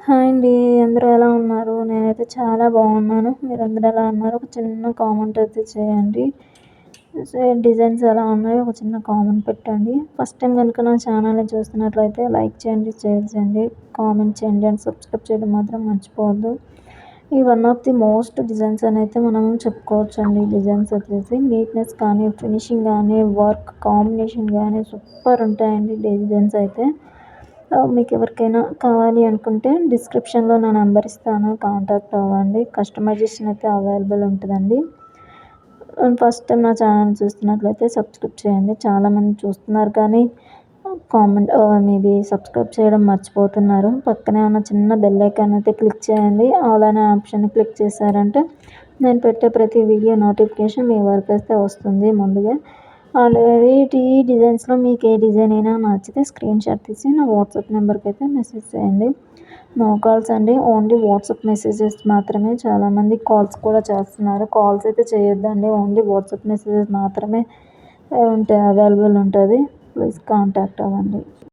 Hi అండి. అందరూ ఎలా ఉన్నారు? నేనైతే చాలా బాగున్నాను. మీరందరూ ఎలా ఉన్నారు? ఒక చిన్న కామెంట్ అయితే చేయండి. డిజైన్స్ ఎలా ఉన్నాయో ఒక చిన్న కామెంట్ పెట్టండి. ఫస్ట్ టైం కనుక నా ఛానల్ని చూస్తున్నట్లయితే లైక్ చేయండి, షేర్ చేయండి, కామెంట్ చేయండి అండ్ సబ్స్క్రైబ్ చేయడం మాత్రం మర్చిపోవద్దు. ఈ one of the most designs అని అయితే మనం చెప్పుకోవచ్చండి. డిజైన్స్ వచ్చేసి నీట్నెస్ కానీ, ఫినిషింగ్ కానీ, వర్క్ కాంబినేషన్ కానీ సూపర్ ఉంటాయండి డిజైన్స్ అయితే. మీకు ఎవరికైనా కావాలి అనుకుంటే డిస్క్రిప్షన్లో నా నెంబర్ ఇస్తాను, కాంటాక్ట్ అవ్వండి. కస్టమైజేషన్ అయితే అవైలబుల్ ఉంటుందండి. ఫస్ట్ టైం నా ఛానల్ చూస్తున్నట్లయితే సబ్స్క్రైబ్ చేయండి. చాలామంది చూస్తున్నారు కానీ కామెంట్ మేబీ సబ్స్క్రైబ్ చేయడం మర్చిపోతున్నారు. పక్కనే ఉన్న చిన్న బెల్ ఐకాన్ అయితే క్లిక్ చేయండి. ఆల్ అనే ఆప్షన్ క్లిక్ చేశారంటే నేను పెట్టే ప్రతి వీడియో నోటిఫికేషన్ మీ వరకు అయితే వస్తుంది ముందుగా. అండ్ ఈ డిజైన్స్లో మీకు ఏ డిజైన్ అయినా నచ్చితే స్క్రీన్ షాట్ తీసి నా వాట్సాప్ నెంబర్కి అయితే మెసేజ్ చేయండి. నో కాల్స్ అండి, ఓన్లీ వాట్సాప్ మెసేజెస్ మాత్రమే. చాలామంది కాల్స్ కూడా చేస్తున్నారు. కాల్స్ అయితే చేయొద్దండి, ఓన్లీ వాట్సాప్ మెసేజెస్ మాత్రమే అవైలబుల్ ఉంటుంది. ప్లీజ్ కాంటాక్ట్ అవ్వండి.